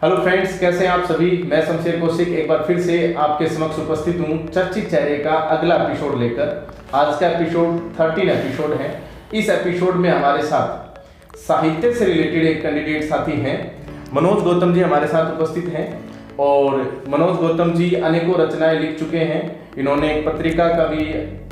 Hello friends, कैसे हैं आप सभी। मैं शमशेर कौशिक एक बार फिर से आपके समक्ष उपस्थित हूँ चर्चित चेहरे का अगला एपिसोड लेकर। आज का एपिसोड 13 एपिसोड है। इस एपिसोड में हमारे साथ साहित्य से रिलेटेड एक कैंडिडेट साथी हैं, मनोज गौतम जी हमारे साथ उपस्थित हैं। और मनोज गौतम जी अनेकों रचनाएं लिख चुके हैं। इन्होंने एक पत्रिका का भी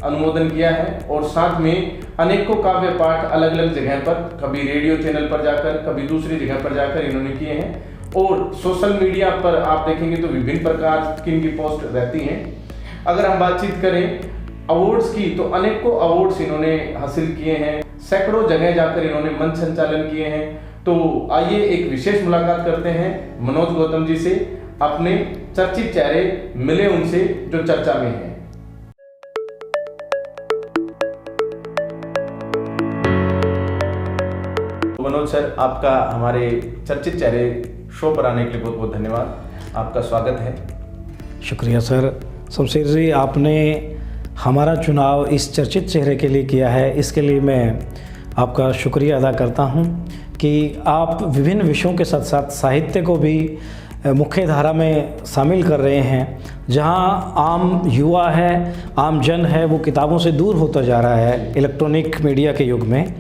अनुमोदन किया है और साथ में अनेकों काव्य पाठ अलग अलग जगह पर, कभी रेडियो चैनल पर जाकर, कभी दूसरी जगह पर जाकर इन्होंने किए हैं। और सोशल मीडिया पर आप देखेंगे तो विभिन्न प्रकार की इनकी पोस्ट रहती हैं। अगर हम बातचीत करें अवार्ड्स की, तो अनेकों अवार्ड्स इन्होंने हासिल किए हैं। सैकड़ों जगह जाकर इन्होंने मंच संचालन किए हैं। तो आइए एक विशेष मुलाकात करते हैं मनोज गौतम जी से, अपने चर्चित चेहरे मिले उनसे जो चर्चा में हैं। मनोज सर, आपका हमारे चर्चित चेहरे शो पर आने के लिए बहुत बहुत धन्यवाद। आपका स्वागत है। शुक्रिया सर। शमशेर जी, आपने हमारा चुनाव इस चर्चित चेहरे के लिए किया है, इसके लिए मैं आपका शुक्रिया अदा करता हूं कि आप विभिन्न विषयों के साथ साथ साहित्य को भी मुख्य धारा में शामिल कर रहे हैं। जहां आम युवा है, आम जन है, वो किताबों से दूर होता जा रहा है इलेक्ट्रॉनिक मीडिया के युग में।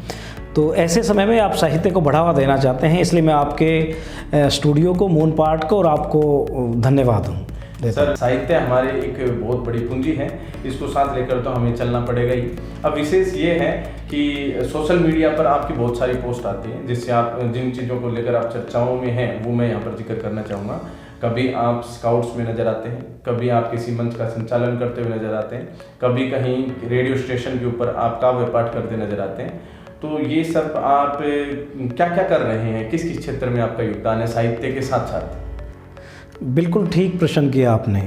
तो ऐसे समय में आप साहित्य को बढ़ावा देना चाहते हैं, इसलिए मैं आपके स्टूडियो को, मून पार्ट को और आपको धन्यवाद दूँ। सर, साहित्य हमारे एक बहुत बड़ी पूंजी है, इसको साथ लेकर तो हमें चलना पड़ेगा ही। अब विशेष ये है कि सोशल मीडिया पर आपकी बहुत सारी पोस्ट आती हैं, जिससे आप जिन चीज़ों को लेकर आप चर्चाओं में हैं वो मैं यहाँ पर जिक्र करना चाहूँगा। कभी आप स्काउट्स में नज़र आते हैं, कभी आप किसी मंच का संचालन करते हुए नजर आते हैं, कभी कहीं रेडियो स्टेशन के ऊपर आप काव्य पाठ करते नजर आते हैं। तो ये सब आप क्या क्या कर रहे हैं, किस किस क्षेत्र में आपका योगदान है साहित्य के साथ साथ? बिल्कुल ठीक प्रश्न किया आपने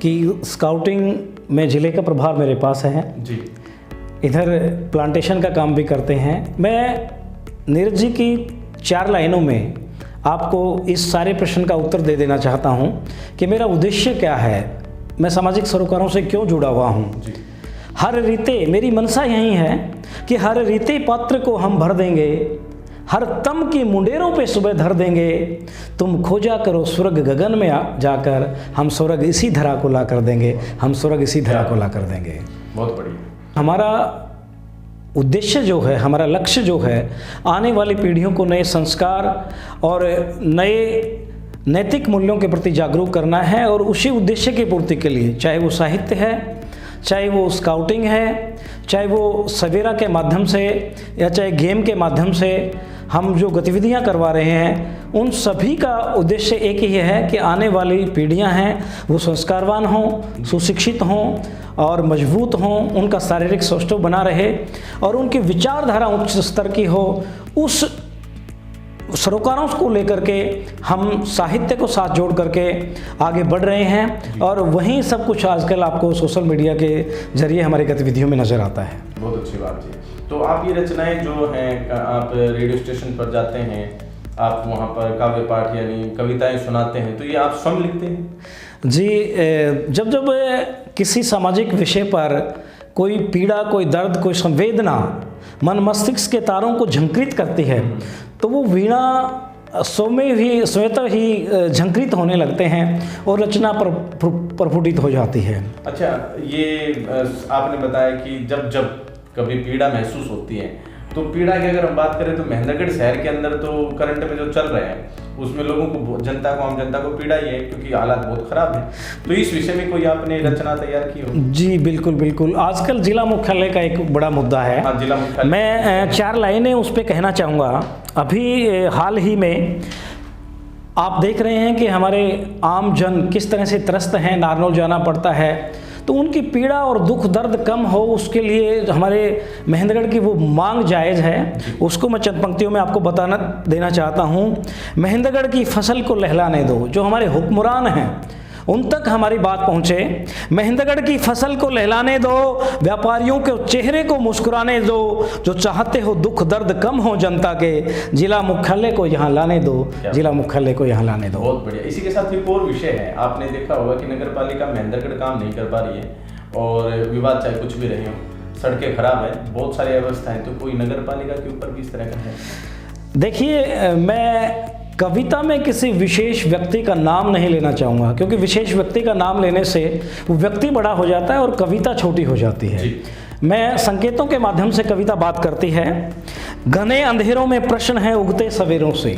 कि स्काउटिंग में ज़िले का प्रभार मेरे पास है जी। इधर प्लांटेशन का काम भी करते हैं। मैं नीरज जी की 4 लाइनों में आपको इस सारे प्रश्न का उत्तर दे देना चाहता हूं कि मेरा उद्देश्य क्या है, मैं सामाजिक सरोकारों से क्यों जुड़ा हुआ हूं। हर रीते, मेरी मनसा यही है कि हर रीते पात्र को हम भर देंगे, हर तम की मुंडेरों पे सुबह धर देंगे, तुम खोजा करो स्वर्ग गगन में जाकर, हम स्वर्ग इसी धरा को ला कर देंगे, हम स्वर्ग इसी धरा को ला कर देंगे। बहुत बढ़िया। हमारा उद्देश्य जो है, हमारा लक्ष्य जो है, आने वाली पीढ़ियों को नए संस्कार और नए नैतिक मूल्यों के प्रति जागरूक करना है। और उसी उद्देश्य की पूर्ति के लिए, चाहे वो साहित्य है, चाहे वो स्काउटिंग है, चाहे वो सवेरा के माध्यम से या चाहे गेम के माध्यम से हम जो गतिविधियां करवा रहे हैं, उन सभी का उद्देश्य एक ही है कि आने वाली पीढ़ियां हैं वो संस्कारवान हों, सुशिक्षित हों और मजबूत हों, उनका शारीरिक सौष्ठव बना रहे और उनकी विचारधारा उच्च स्तर की हो। उस सरोकारों को लेकर के हम साहित्य को साथ जोड़ करके आगे बढ़ रहे हैं और वहीं सब कुछ आजकल आपको सोशल मीडिया के जरिए हमारी गतिविधियों में नज़र आता है। बहुत अच्छी बात जी। तो आप ये रचनाएं जो हैं, आप रेडियो स्टेशन पर जाते हैं, आप वहाँ पर काव्य पाठ यानी कविताएं सुनाते हैं, तो ये आप स्वयं लिखते हैं? जी, जब जब किसी सामाजिक विषय पर कोई पीड़ा, कोई दर्द, कोई संवेदना मन मस्तिष्क के तारों को झंकृत करती है, तो वो वीणा स्वतः ही झंकृत होने लगते हैं और रचना प्रफुटित हो जाती है। अच्छा, ये आपने बताया कि जब जब कभी पीड़ा महसूस होती है, तो पीड़ा की अगर हम बात करें तो महेंद्रगढ़ शहर के अंदर तो करंट में जो चल रहे हैं उसमें लोगों को, जनता को, आम जनता को पीड़ा ही है क्योंकि हालात बहुत ख़राब हैं। तो इस विषय में कोई आपने रचना तैयार की हो? जी बिल्कुल बिल्कुल। आजकल जिला मुख्यालय का एक बड़ा मुद्दा है। हाँ, जिला मुख्यालय। मैं 4 लाइनें उस पर कहना चाहूँगा। अभी हाल ही में आप देख रहे हैं कि हमारे आम जन किस तरह से त्रस्त हैं, नारनौल जाना पड़ता है, तो उनकी पीड़ा और दुख दर्द कम हो उसके लिए हमारे महेंद्रगढ़ की वो मांग जायज़ है। उसको मैं चंद पंक्तियों में आपको बताना देना चाहता हूँ। महेंद्रगढ़ की फसल को लहलाने दो, जो हमारे हुक्मरान हैं उन तक हमारी बात पहुँचे। महेंद्रगढ़ की फसल को लहलाने दो, व्यापारियों के चेहरे को मुस्कुराने दो, जो चाहते हो दुख दर्द कम हो जनता के, जिला मुख्यालय को यहाँ लाने दो, जिला मुख्यालय को यहाँ लाने दो। बहुत बढ़िया। इसी के साथ एक और विषय है, आपने देखा होगा कि नगर पालिका महेंद्रगढ़ काम नहीं कर पा रही है और विवाद चाहे कुछ भी रहे हो, सड़कें खराब है, बहुत सारी अवस्थाएं, तो कोई नगर पालिका के ऊपर भी इस तरह का है? देखिए, मैं कविता में किसी विशेष व्यक्ति का नाम नहीं लेना चाहूँगा, क्योंकि विशेष व्यक्ति का नाम लेने से वो व्यक्ति बड़ा हो जाता है और कविता छोटी हो जाती है। मैं संकेतों के माध्यम से कविता बात करती है। घने अंधेरों में प्रश्न है उगते सवेरों से,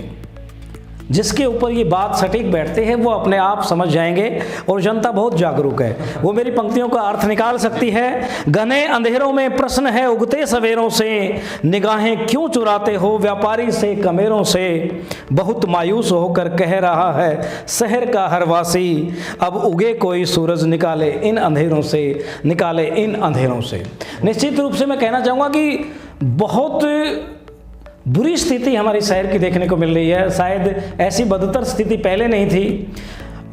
जिसके ऊपर ये बात सटीक बैठती है वो अपने आप समझ जाएंगे, और जनता बहुत जागरूक है, वो मेरी पंक्तियों का अर्थ निकाल सकती है। घने अंधेरों में प्रश्न है उगते सवेरों से, निगाहें क्यों चुराते हो व्यापारी से कमेरों से, बहुत मायूस होकर कह रहा है शहर का हर वासी, अब उगे कोई सूरज निकाले इन अंधेरों से, निकाले इन अंधेरों से। निश्चित रूप से मैं कहना चाहूँगा कि बहुत बुरी स्थिति हमारी शहर की देखने को मिल रही है। शायद ऐसी बदतर स्थिति पहले नहीं थी।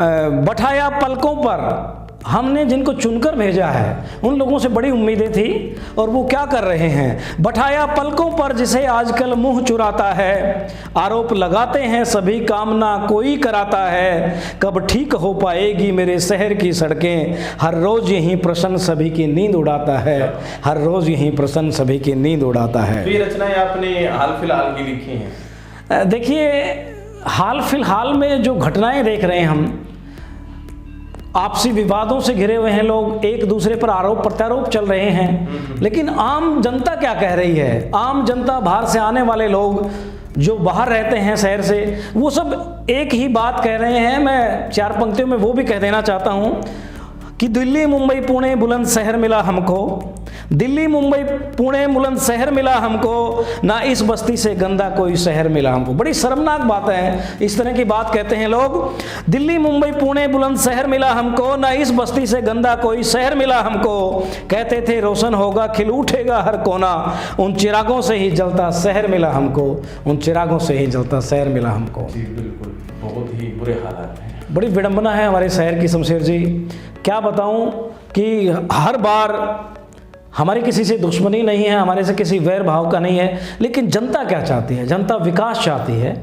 बैठाया पलकों पर, हमने जिनको चुनकर भेजा है उन लोगों से बड़ी उम्मीदें थी, और वो क्या कर रहे हैं। बैठाया पलकों पर जिसे आजकल मुंह चुराता है, आरोप लगाते हैं सभी कामना कोई कराता है, कब ठीक हो पाएगी मेरे शहर की सड़कें, हर रोज़ यही प्रश्न सभी की नींद उड़ाता है, हर रोज़ यही प्रश्न सभी की नींद उड़ाता है। ये रचनाएं आपने हाल फिलहाल की लिखी हैं? देखिए, हाल फिलहाल में जो घटनाएं देख रहे हैं हम, आपसी विवादों से घिरे हुए हैं लोग, एक दूसरे पर आरोप प्रत्यारोप चल रहे हैं, लेकिन आम जनता क्या कह रही है? आम जनता, बाहर से आने वाले लोग जो बाहर रहते हैं शहर से, वो सब एक ही बात कह रहे हैं। मैं 4 पंक्तियों में वो भी कह देना चाहता हूँ कि दिल्ली मुंबई पुणे बुलंद शहर मिला हमको, दिल्ली मुंबई पुणे बुलंद शहर मिला हमको, ना इस बस्ती से गंदा कोई शहर मिला हमको। बड़ी शर्मनाक बात है, इस तरह की बात कहते हैं लोग। दिल्ली मुंबई पुणे बुलंद शहर मिला हमको, ना इस बस्ती से गंदा कोई शहर मिला हमको, कहते थे रोशन होगा खिल उठेगा हर कोना, उन चिरागों से ही जलता शहर मिला हमको, उन चिरागों से ही जलता शहर मिला हमको। जी बिल्कुल, बहुत ही बुरे हालात हैं। बड़ी विडंबना है हमारे शहर की शमशेर जी। क्या बताऊं कि हर बार हमारी किसी से दुश्मनी नहीं है, हमारे से किसी वैर भाव का नहीं है, लेकिन जनता क्या चाहती है? जनता विकास चाहती है,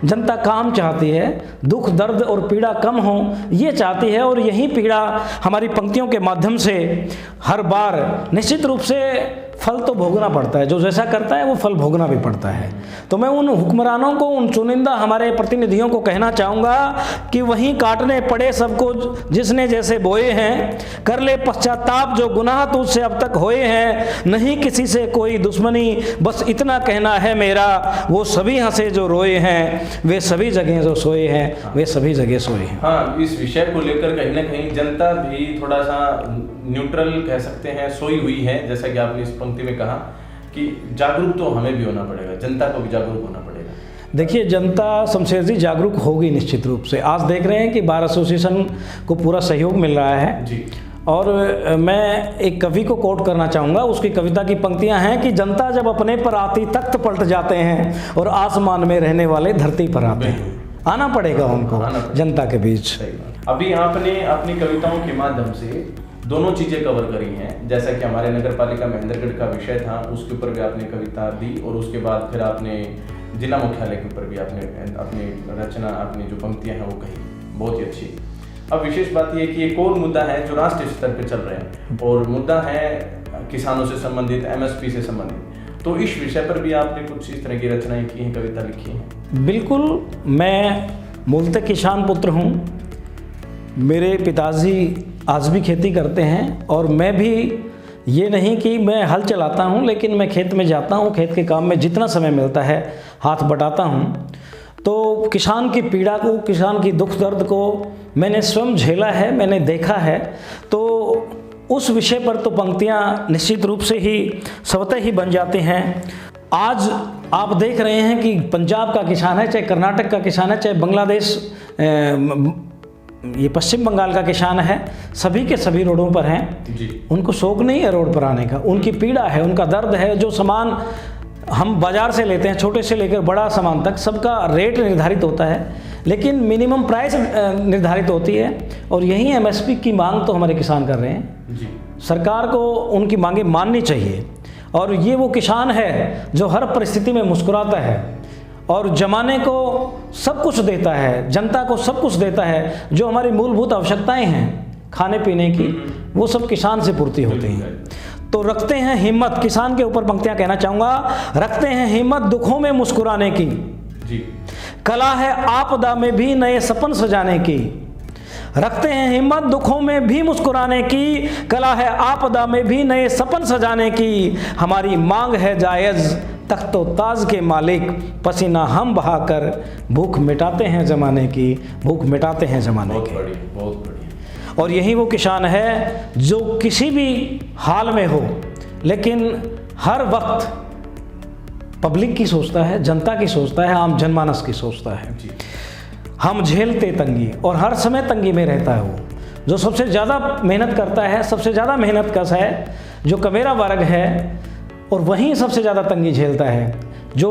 जनता काम चाहती है, दुख दर्द और पीड़ा कम हो ये चाहती है, और यही पीड़ा हमारी पंक्तियों के माध्यम से हर बार निश्चित रूप से फल तो भोगना पड़ता है। जो जैसा करता है वो फल भोगना भी पड़ता है। तो मैं उन हुक्मरानों को, उन चुनिंदा हमारे प्रतिनिधियों को कहना चाहूँगा कि वहीं काटने पड़े सबको जिसने जैसे बोए हैं, कर ले पश्चाताप जो गुनाह तुझसे अब तक होए हैं, नहीं किसी से कोई दुश्मनी बस इतना कहना है मेरा, वो सभी हंसे जो रोए हैं, वे सभी जगह जो सोए हैं, वे सभी जगह सोए हैं। हाँ, इस विषय को लेकर कहीं ना कहीं जनता भी थोड़ा सा न्यूट्रल कह सकते हैं, सोई हुई है। जैसा कि आपने इस पंक्ति में कहा कि जागरूक तो हमें भी होना पड़ेगा, जनता को भी जागरूक होना पड़ेगा। देखिए, जनता शमशेर जी जागरूक होगी निश्चित रूप से। आज देख रहे हैं कि बार एसोसिएशन को पूरा सहयोग मिल रहा है जी। और मैं एक कवि को कोट करना चाहूँगा। उसकी कविता की पंक्तियाँ हैं कि जनता जब अपने पर आती तख्त पलट जाते हैं, और आसमान में रहने वाले धरती पर आते हैं। आना पड़ेगा उनको जनता के बीच। अभी आपने अपनी कविताओं के माध्यम से दोनों चीज़ें कवर करी हैं। जैसा कि हमारे नगर पालिका महेंद्रगढ़ का विषय था, उसके ऊपर भी आपने कविता दी, और उसके बाद फिर आपने जिला मुख्यालय के ऊपर भी आपने अपनी रचना, अपनी जो पंक्तियां हैं वो कही, बहुत ही अच्छी। अब विशेष बात यह कि एक और मुद्दा है जो राष्ट्रीय स्तर पर चल रहे हैं, और मुद्दा है किसानों से संबंधित, MSP से संबंधित। तो इस विषय पर भी आपने कुछ इस तरह की रचनाएं की हैं, कविता लिखी हैं? बिल्कुल, मैं मूलतः किसान पुत्र हूँ। मेरे पिताजी आज भी खेती करते हैं, और मैं भी ये नहीं कि मैं हल चलाता हूँ, लेकिन मैं खेत में जाता हूँ, खेत के काम में जितना समय मिलता है हाथ बटाता हूँ। तो किसान की पीड़ा को, किसान की दुख दर्द को मैंने स्वयं झेला है, मैंने देखा है। तो उस विषय पर तो पंक्तियाँ निश्चित रूप से ही स्वतः ही बन जाती हैं। आज आप देख रहे हैं कि पंजाब का किसान है, चाहे कर्नाटक का किसान है, चाहे बांग्लादेश, ये पश्चिम बंगाल का किसान है, सभी के सभी रोडों पर हैं जी। उनको शौक नहीं है रोड पर आने का, उनकी पीड़ा है, उनका दर्द है। जो सामान हम बाज़ार से लेते हैं, छोटे से लेकर बड़ा सामान तक, सबका रेट निर्धारित होता है, लेकिन मिनिमम प्राइस निर्धारित होती है, और यही MSP की मांग तो हमारे किसान कर रहे हैं जी। सरकार को उनकी मांगें माननी चाहिए। और ये वो किसान है जो हर परिस्थिति में मुस्कुराता है और जमाने को सब कुछ देता है, जनता को सब कुछ देता है। जो हमारी मूलभूत आवश्यकताएं हैं खाने पीने की, वो सब किसान से पूर्ति होती हैं। तो रखते हैं हिम्मत, किसान के ऊपर पंक्तियां कहना चाहूँगा, रखते हैं हिम्मत दुखों में मुस्कुराने की जी। कला है आपदा में भी नए सपन सजाने की, रखते हैं हिम्मत दुखों में भी मुस्कुराने की, कला है आपदा में भी नए सपन सजाने की, हमारी मांग है जायज़ तख्तो ताज के मालिक, पसीना हम बहाकर भूख मिटाते हैं ज़माने की, भूख मिटाते हैं ज़माने बहुत की। बढ़िया, बहुत बढ़िया। और यही वो किसान है जो किसी भी हाल में हो लेकिन हर वक्त पब्लिक की सोचता है, जनता की सोचता है, आम जनमानस की सोचता है। जी। हम झेलते तंगी, और हर समय तंगी में रहता है वो, जो सबसे ज़्यादा मेहनत करता है, सबसे ज़्यादा मेहनत कश है, जो कमेरा वर्ग है, और वहीं सबसे ज़्यादा तंगी झेलता है। जो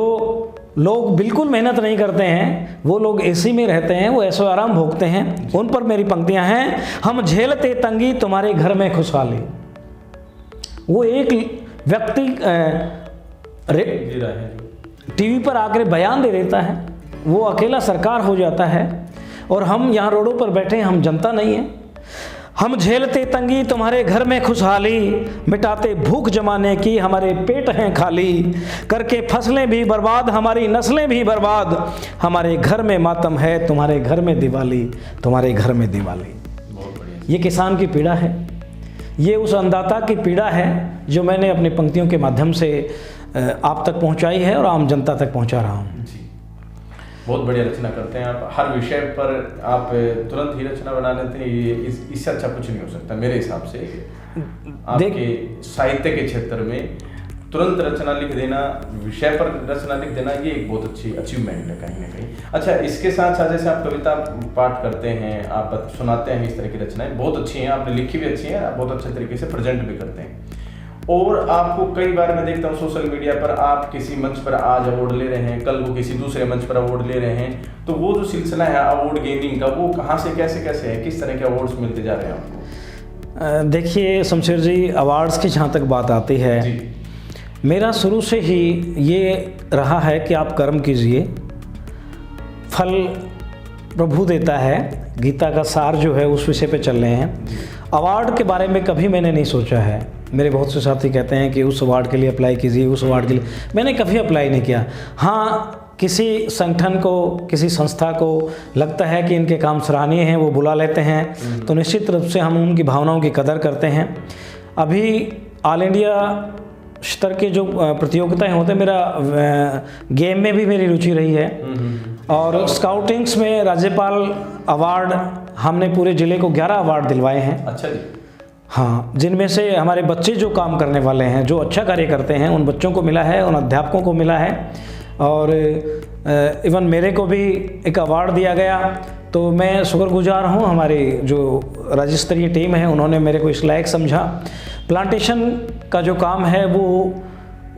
लोग बिल्कुल मेहनत नहीं करते हैं, वो लोग एसी में रहते हैं, वो ऐशो आराम भोगते हैं, उन पर मेरी पंक्तियां हैं, हम झेलते तंगी तुम्हारे घर में खुशहाली। वो एक व्यक्ति जी रहा है। टीवी पर आकर बयान दे देता है, वो अकेला सरकार हो जाता है, और हम यहाँ रोडों पर बैठे हैं, हम जनता नहीं है। हम झेलते तंगी तुम्हारे घर में खुशहाली, मिटाते भूख जमाने की, हमारे पेट हैं खाली, करके फसलें भी बर्बाद, हमारी नस्लें भी बर्बाद, हमारे घर में मातम है, तुम्हारे घर में दिवाली, तुम्हारे घर में दिवाली। बहुत बढ़िया। ये किसान की पीड़ा है, ये उस अन्नदाता की पीड़ा है जो मैंने अपनी पंक्तियों के माध्यम से आप तक पहुंचाई है और आम जनता तक पहुंचा रहा हूं। जी, बहुत बढ़िया रचना करते हैं आप। हर विषय पर आप तुरंत ही रचना बना लेते हैं, ये इससे अच्छा कुछ नहीं हो सकता मेरे हिसाब से। आपके साहित्य के क्षेत्र में तुरंत रचना लिख देना, विषय पर रचना लिख देना, ये एक बहुत अच्छी अचीवमेंट है कहीं ना कहीं। अच्छा, इसके साथ साथ जैसे आप कविता पाठ करते हैं, आप सुनाते हैं, इस तरह की रचनाएं बहुत अच्छी हैं, आपने लिखी भी अच्छी है, आप बहुत अच्छे तरीके से प्रेजेंट भी करते हैं। और आपको कई बार मैं देखता हूँ सोशल मीडिया पर, आप किसी मंच पर आज अवार्ड ले रहे हैं, कल को किसी दूसरे मंच पर अवार्ड ले रहे हैं, तो वो जो सिलसिला है अवार्ड गेनिंग का, वो कहाँ से कैसे कैसे है, किस तरह के अवार्ड्स मिलते जा रहे हैं आपको? देखिए शमशेर जी, अवार्ड्स की जहाँ तक बात आती है, मेरा शुरू से ही ये रहा है कि आप कर्म कीजिए, फल प्रभु देता है। गीता का सार जो है उस विषय पे चल रहे हैं। अवार्ड के बारे में कभी मैंने नहीं सोचा है। मेरे बहुत से साथी कहते हैं कि उस अवार्ड के लिए अप्लाई कीजिए, उस अवार्ड के लिए, मैंने कभी अप्लाई नहीं किया। हाँ, किसी संगठन को, किसी संस्था को लगता है कि इनके काम सराहनीय हैं, वो बुला लेते हैं, तो निश्चित रूप से हम उनकी भावनाओं की कदर करते हैं। अभी ऑल इंडिया स्तर के जो प्रतियोगिताएं होते हैं, मेरा गेम में भी मेरी रुचि रही है, और स्काउटिंग्स में राज्यपाल अवार्ड हमने पूरे ज़िले को 11 अवार्ड दिलवाए हैं। अच्छा जी। हाँ, जिनमें से हमारे बच्चे जो काम करने वाले हैं, जो अच्छा कार्य करते हैं, उन बच्चों को मिला है, उन अध्यापकों को मिला है, और इवन मेरे को भी एक अवार्ड दिया गया। तो मैं शुक्रगुजार हूँ, हमारी जो राज्य स्तरीय टीम है उन्होंने मेरे को इस लायक समझा। प्लांटेशन का जो काम है वो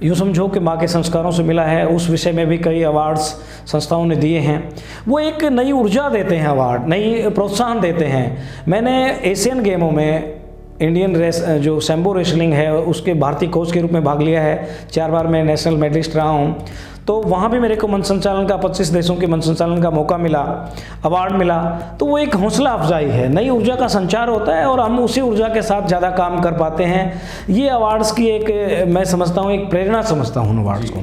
यूँ समझो कि माँ के संस्कारों से मिला है, उस विषय में भी कई अवार्ड्स संस्थाओं ने दिए हैं। वो एक नई ऊर्जा देते हैं, अवार्ड नई प्रोत्साहन देते हैं। मैंने एशियन गेमों में इंडियन रेस जो सैम्बो रेसलिंग है उसके भारतीय कोच के रूप में भाग लिया है, 4 बार मैं नेशनल मेडलिस्ट रहा हूँ। तो वहाँ भी मेरे को मंच संचालन का 25 देशों के मंच संचालन का मौका मिला, अवार्ड मिला। तो वो एक हौसला अफजाई है, नई ऊर्जा का संचार होता है, और हम उसी ऊर्जा के साथ ज़्यादा काम कर पाते हैं। ये अवार्ड्स की एक, मैं समझता हूँ, एक प्रेरणा समझता हूँ अवार्ड्स को।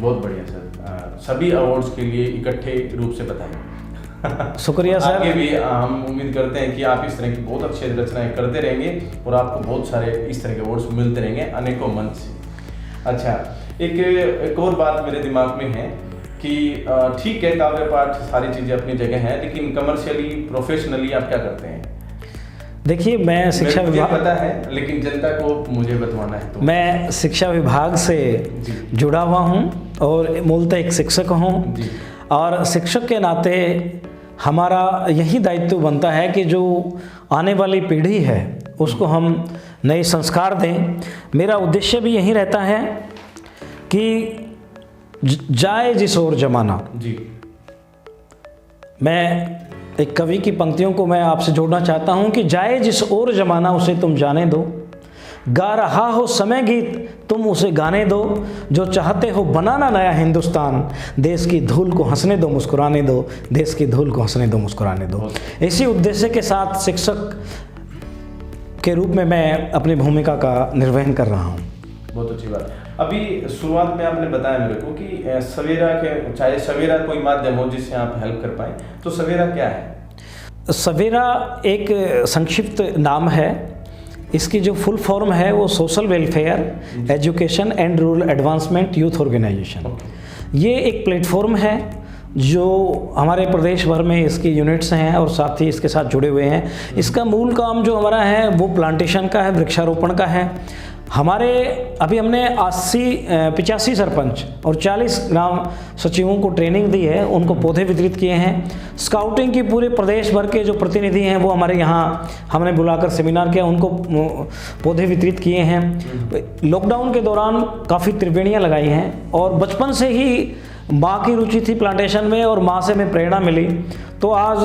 बहुत बढ़िया सर, सभी अवार्ड्स के लिए इकट्ठे रूप से बताएं। शुक्रिया सर। आगे भी हम उम्मीद करते हैं कि आप इस तरह की बहुत अच्छी रचनाएं करते रहेंगे और आपको बहुत सारे इस तरह के अवार्ड्स मिलते रहेंगे अनेकों मंच से। अच्छा, एक और बात मेरे दिमाग में है कि ठीक है, काव्य पाठ सारी चीज़ें अपनी जगह हैं, लेकिन कमर्शियली, प्रोफेशनली आप क्या करते हैं? देखिए, मैं शिक्षा विभाग, पता है, लेकिन जनता को मुझे बतवाना है। तो मैं शिक्षा विभाग से जुड़ा हुआ हूँ और मूलतः एक शिक्षक हूँ, और शिक्षक के नाते हमारा यही दायित्व बनता है कि जो आने वाली पीढ़ी है उसको हम नए संस्कार दें। मेरा उद्देश्य भी यही रहता है कि जाए जिस ओर जमाना। जी, मैं एक कवि की पंक्तियों को मैं आपसे जोड़ना चाहता हूँ कि जाए जिस ओर जमाना उसे तुम जाने दो, गा रहा हो समय गीत तुम उसे गाने दो, जो चाहते हो बनाना नया हिंदुस्तान, देश की धूल को हंसने दो मुस्कुराने दो, देश की धूल को हंसने दो मुस्कुराने दो। इसी उद्देश्य के साथ शिक्षक के रूप में मैं अपनी भूमिका का निर्वहन कर रहा हूँ। बहुत अच्छी बात। अभी शुरुआत में आपने बताया मेरे को कि सवेरा के, चाहे सवेरा कोई माध्यम हो जिससे आप हेल्प कर पाए, तो सवेरा क्या है? सवेरा एक संक्षिप्त नाम है। इसकी जो फुल फॉर्म है वो social welfare education and rural advancement youth organisation. ये एक प्लेटफॉर्म है जो हमारे प्रदेश भर में इसकी यूनिट्स हैं और साथ ही इसके साथ जुड़े हुए हैं। इसका मूल काम जो हमारा है वो प्लांटेशन का है, वृक्षारोपण का है। हमारे अभी हमने 85 सरपंच और 40 ग्राम सचिवों को ट्रेनिंग दी है, उनको पौधे वितरित किए हैं। स्काउटिंग की पूरे प्रदेश भर के जो प्रतिनिधि हैं वो हमारे यहाँ हमने बुलाकर सेमिनार किया, उनको पौधे वितरित किए हैं। लॉकडाउन के दौरान काफ़ी त्रिवेणियाँ लगाई हैं और बचपन से ही माँ की रुचि थी प्लांटेशन में और माँ से हमें प्रेरणा मिली, तो आज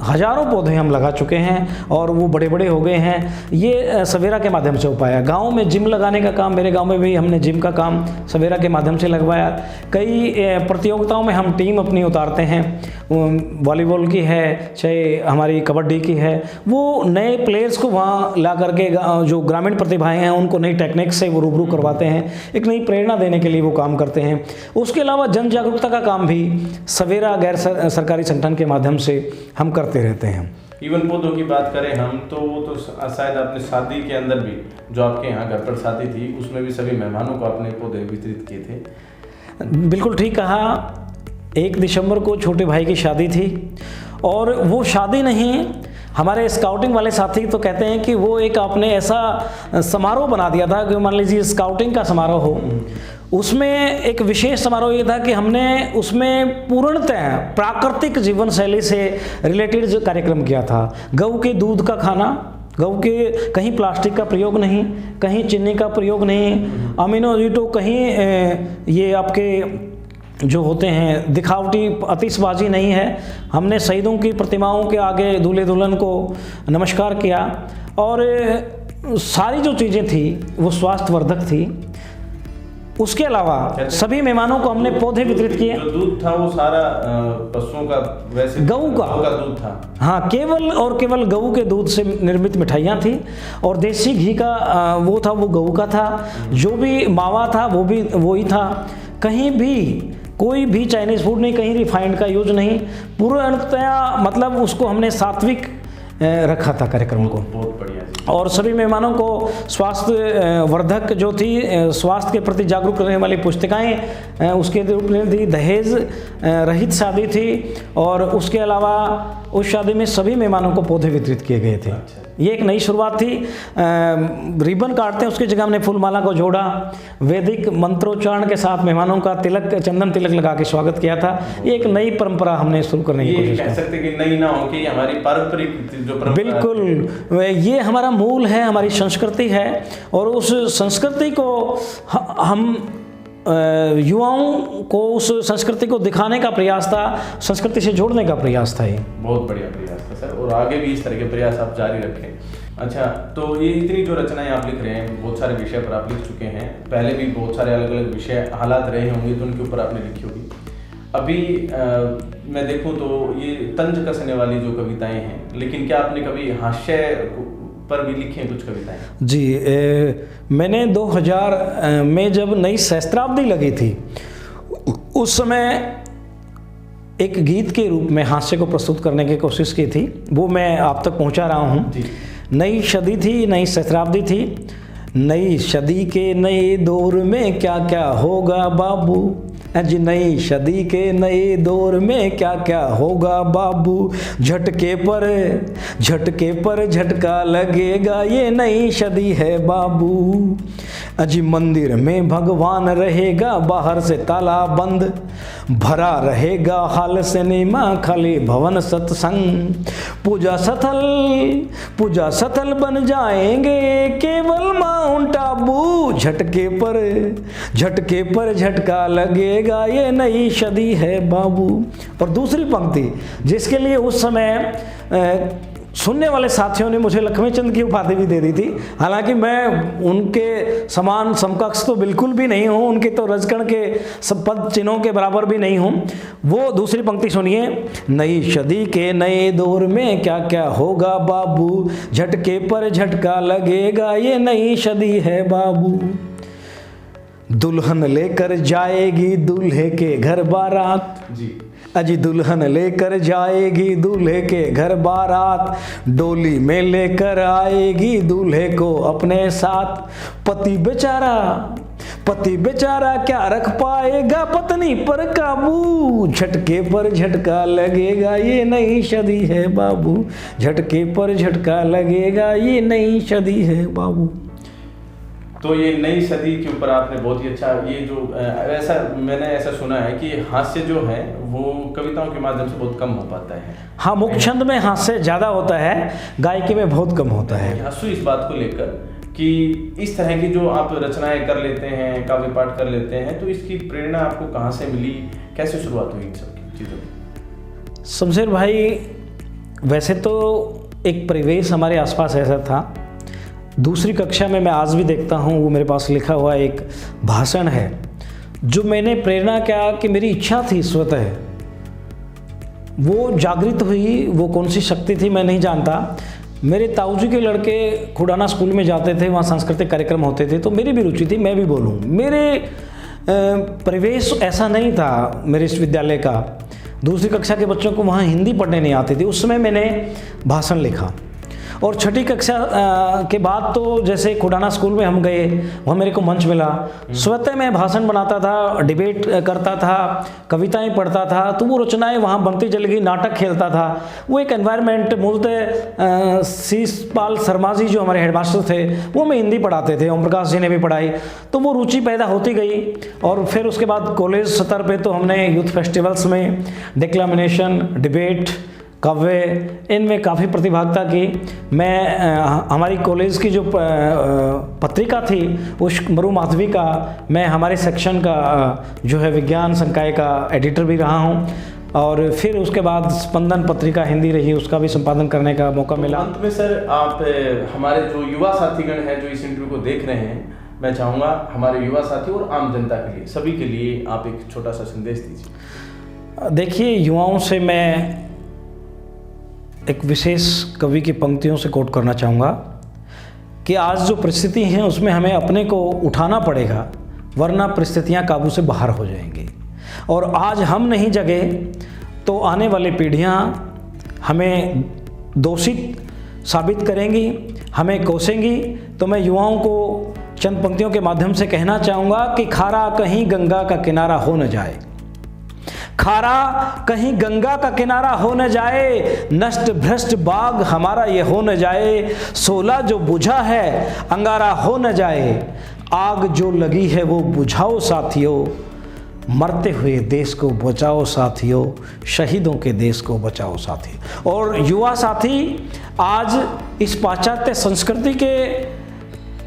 हज़ारों पौधे हम लगा चुके हैं और वो बड़े बड़े हो गए हैं। ये सवेरा के माध्यम से हो पाया। गांव में जिम लगाने का काम, मेरे गांव में भी हमने जिम का काम सवेरा के माध्यम से लगवाया। कई प्रतियोगिताओं में हम टीम अपनी उतारते हैं, वॉलीबॉल की है चाहे हमारी कबड्डी की है, वो नए प्लेयर्स को वहाँ ला करके जो ग्रामीण प्रतिभाएँ हैं उनको नई टेक्निक से वो रूबरू करवाते हैं, एक नई प्रेरणा देने के लिए वो काम करते हैं। उसके अलावा जन जागरूकता का काम भी सवेरा गैर सरकारी संगठन के माध्यम से हम करते रहते हैं। इवन पौधों की बात करें हम तो वो तो शायद आपने शादी के अंदर भी, जो आपके यहाँ घर पर शादी थी उसमें भी सभी मेहमानों को आपने पौधे वितरित किए थे। बिल्कुल ठीक कहा। 1 दिसंबर को छोटे भाई की शादी थी और वो शादी नहीं, हमारे स्काउटिंग वाले साथी तो कहते हैं कि वो एक आपने ऐसा समारोह बना दिया था कि मान लीजिए स्काउटिंग का समारोह हो। उसमें एक विशेष समारोह ये था कि हमने उसमें पूर्णतः प्राकृतिक जीवन शैली से रिलेटेड जो कार्यक्रम किया था। गऊ के दूध का खाना, गऊ के कहीं प्लास्टिक का प्रयोग नहीं, कहीं चीनी का प्रयोग नहीं, अमीनो एसिड कहीं ये आपके जो होते हैं दिखावटी आतिशबाजी नहीं है। हमने शहीदों की प्रतिमाओं के आगे दूल्हे दुल्हन को नमस्कार किया और सारी जो चीज़ें थी वो स्वास्थ्यवर्धक थी। उसके अलावा सभी मेहमानों को हमने पौधे वितरित किए। जो दूध था वो सारा पशुओं का, वैसे गऊ का दूध था। हाँ, केवल और केवल गऊ के दूध से निर्मित मिठाइयाँ थी और देसी घी का वो था, वो गऊ का था। जो भी मावा था वो भी वही था। कहीं भी कोई भी चाइनीज़ फूड नहीं, कहीं रिफाइंड का यूज नहीं, पूर्णतया मतलब उसको हमने सात्विक रखा था कार्यक्रम को। बहुत बढ़िया। और सभी मेहमानों को स्वास्थ्य वर्धक जो थी, स्वास्थ्य के प्रति जागरूक करने वाली पुस्तिकाएं उसके रूप में थी। दहेज रहित शादी थी और उसके अलावा उस शादी में सभी मेहमानों को पौधे वितरित किए गए थे। ये एक नई शुरुआत थी। रिबन काटते हैं उसकी जगह हमने फूलमाला को जोड़ा, वैदिक मंत्रोच्चारण के साथ मेहमानों का तिलक, चंदन तिलक लगा के स्वागत किया था। ये एक नई परंपरा हमने शुरू करने की कोशिश की। कह सकते कि नई ना हो कि हमारी पारंपरिक जो परंपरा, बिल्कुल ये हमारा मूल है, हमारी संस्कृति है और उस संस्कृति को हम युवाओं को उस संस्कृति को दिखाने का प्रयास था, संस्कृति से जोड़ने का प्रयास था। ये बहुत बढ़िया प्रयास था सर, और आगे भी इस तरह के प्रयास आप जारी रखें। अच्छा, तो ये इतनी जो रचनाएं आप लिख रहे हैं, बहुत सारे विषय पर आप लिख चुके हैं, पहले भी बहुत सारे अलग अलग विषय हालात रहे होंगे तो उनके ऊपर आपने लिखी होगी। अभी मैं देखूं तो ये तंज कसने वाली जो कविताएं हैं, लेकिन क्या आपने कभी हास्य पर भी लिखी हैं कुछ कविताएं? जी, मैंने 2000 में जब नई सहस्त्राब्दी लगी थी उस समय एक गीत के रूप में हास्य को प्रस्तुत करने की कोशिश की थी, वो मैं आप तक पहुंचा रहा हूं। नई सदी थी, नई सहस्त्राब्दी थी। नई सदी के नए दौर में क्या क्या होगा बाबू, जी नई सदी के नए दौर में क्या क्या होगा बाबू, झटके पर झटका लगेगा, ये नई सदी है बाबू। अजी मंदिर में भगवान रहेगा, बाहर से ताला बंद, भरा रहेगा हाल सिनेमा, खाली भवन सत्संग, पूजा स्थल बन जाएंगे केवल माउंट आबू, झटके पर झटका लगेगा, ये नई सदी है बाबू। और दूसरी पंक्ति जिसके लिए उस समय सुनने वाले साथियों ने मुझे लक्ष्मीचंद की उपाधि भी दे दी थी, हालांकि मैं उनके समान समकक्ष तो बिल्कुल भी नहीं हूँ, उनके तो रजकण के सब पद चिन्हों के बराबर भी नहीं हूँ। वो दूसरी पंक्ति सुनिए, नई सदी के नए दौर में क्या क्या होगा बाबू, झटके पर झटका लगेगा, ये नई सदी है बाबू। दुल्हन लेकर जाएगी दूल्हे के घर बारात जी। अजी दुल्हन लेकर जाएगी दूल्हे के घर बारात, डोली में लेकर आएगी दूल्हे को अपने साथ। पति बेचारा क्या रख पाएगा पत्नी पर काबू, झटके पर झटका लगेगा ये नई सदी है बाबू, झटके पर झटका लगेगा ये नई सदी है बाबू। तो ये नई सदी के ऊपर आपने बहुत ही अच्छा ये जो मैंने ऐसा सुना है कि हास्य जो है वो कविताओं के माध्यम से बहुत कम हो पाता है। हाँ, मुख्य छंद में हास्य ज़्यादा होता है, गायकी में बहुत कम होता है। हंसू इस बात को लेकर कि इस तरह की जो आप रचनाएं कर लेते हैं, काव्य पाठ कर लेते हैं, तो इसकी प्रेरणा आपको कहाँ से मिली, कैसे शुरुआत हुई इन सब चीज़ों की? शमशेर भाई, वैसे तो एक परिवेश हमारे आसपास ऐसा था। दूसरी कक्षा में मैं आज भी देखता हूँ, वो मेरे पास लिखा हुआ एक भाषण है जो मैंने प्रेरणा क्या कि मेरी इच्छा थी स्वतः, वो जागृत हुई। वो कौन सी शक्ति थी मैं नहीं जानता। मेरे ताऊजी के लड़के खुडाना स्कूल में जाते थे, वहाँ सांस्कृतिक कार्यक्रम होते थे, तो मेरी भी रुचि थी मैं भी बोलूँ। मेरे परिवेश ऐसा नहीं था मेरे इस विद्यालय का। दूसरी कक्षा के बच्चों को वहाँ हिंदी पढ़ने नहीं आती थी। उस समय मैंने भाषण लिखा और छठी कक्षा के बाद तो जैसे खुडाना स्कूल में हम गए, वहाँ मेरे को मंच मिला। स्वतः मैं भाषण बनाता था, डिबेट करता था, कविताएं पढ़ता था, तो वो रचनाएं वहाँ बनती चली गई, नाटक खेलता था। वो एक एनवायरनमेंट, मूलतः शीशपाल शर्मा जी जो हमारे हेडमास्टर थे वो हमें हिंदी पढ़ाते थे, ओम प्रकाश जी ने भी पढ़ाई, तो वो रुचि पैदा होती गई। और फिर उसके बाद कॉलेज स्तर पर तो हमने यूथ फेस्टिवल्स में डिक्लामिनेशन, डिबेट, काव्य, इनमें काफ़ी प्रतिभागिता की। मैं हमारी कॉलेज की जो पत्रिका थी उस मरु माधवी का, मैं हमारे सेक्शन का जो है विज्ञान संकाय का एडिटर भी रहा हूँ। और फिर उसके बाद स्पंदन पत्रिका हिंदी रही, उसका भी संपादन करने का मौका मिला। अंत में सर, आप हमारे जो युवा साथीगण हैं जो इस इंटरव्यू को देख रहे हैं, मैं चाहूँगा हमारे युवा साथी और आम जनता के लिए, सभी के लिए आप एक छोटा सा संदेश दीजिए। देखिए, युवाओं से मैं एक विशेष कवि की पंक्तियों से कोट करना चाहूँगा कि आज जो परिस्थिति हैं उसमें हमें अपने को उठाना पड़ेगा, वरना परिस्थितियाँ काबू से बाहर हो जाएंगी। और आज हम नहीं जगे तो आने वाली पीढ़ियाँ हमें दोषित साबित करेंगी, हमें कोसेंगी। तो मैं युवाओं को चंद पंक्तियों के माध्यम से कहना चाहूँगा कि खारा कहीं गंगा का किनारा हो न जाए, खारा कहीं गंगा का किनारा हो न जाए, नष्ट भ्रष्ट बाग हमारा ये हो न जाए, सोला जो बुझा है अंगारा हो न जाए, आग जो लगी है वो बुझाओ साथियों, मरते हुए देश को बचाओ साथियों, शहीदों के देश को बचाओ साथियों। और युवा साथी आज इस पाश्चात्य संस्कृति के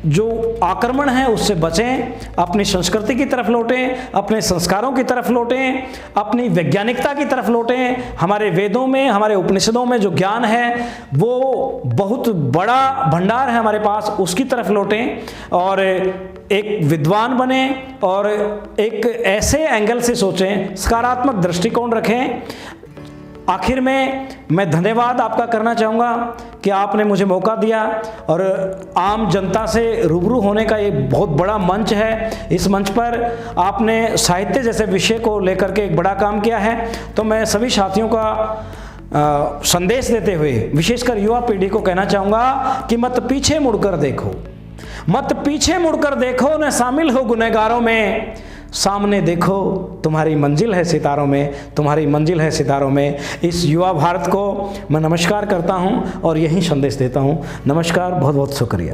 जो आक्रमण है उससे बचें, अपनी संस्कृति की तरफ लौटें, अपने संस्कारों की तरफ लौटें, अपनी वैज्ञानिकता की तरफ लौटें। हमारे वेदों में, हमारे उपनिषदों में जो ज्ञान है वो बहुत बड़ा भंडार है हमारे पास, उसकी तरफ लौटें और एक विद्वान बने और एक ऐसे एंगल से सोचें, सकारात्मक दृष्टिकोण रखें। आखिर में मैं धन्यवाद आपका करना चाहूँगा कि आपने मुझे मौका दिया और आम जनता से रूबरू होने का ये बहुत बड़ा मंच है। इस मंच पर आपने साहित्य जैसे विषय को लेकर के एक बड़ा काम किया है। तो मैं सभी साथियों का संदेश देते हुए विशेषकर युवा पीढ़ी को कहना चाहूँगा कि मत पीछे मुड़कर देखो, मत पीछे मुड़कर देखो, न शामिल हो गुनहगारों में, सामने देखो तुम्हारी मंजिल है सितारों में, तुम्हारी मंजिल है सितारों में। इस युवा भारत को मैं नमस्कार करता हूं और यही संदेश देता हूं। नमस्कार, बहुत बहुत शुक्रिया।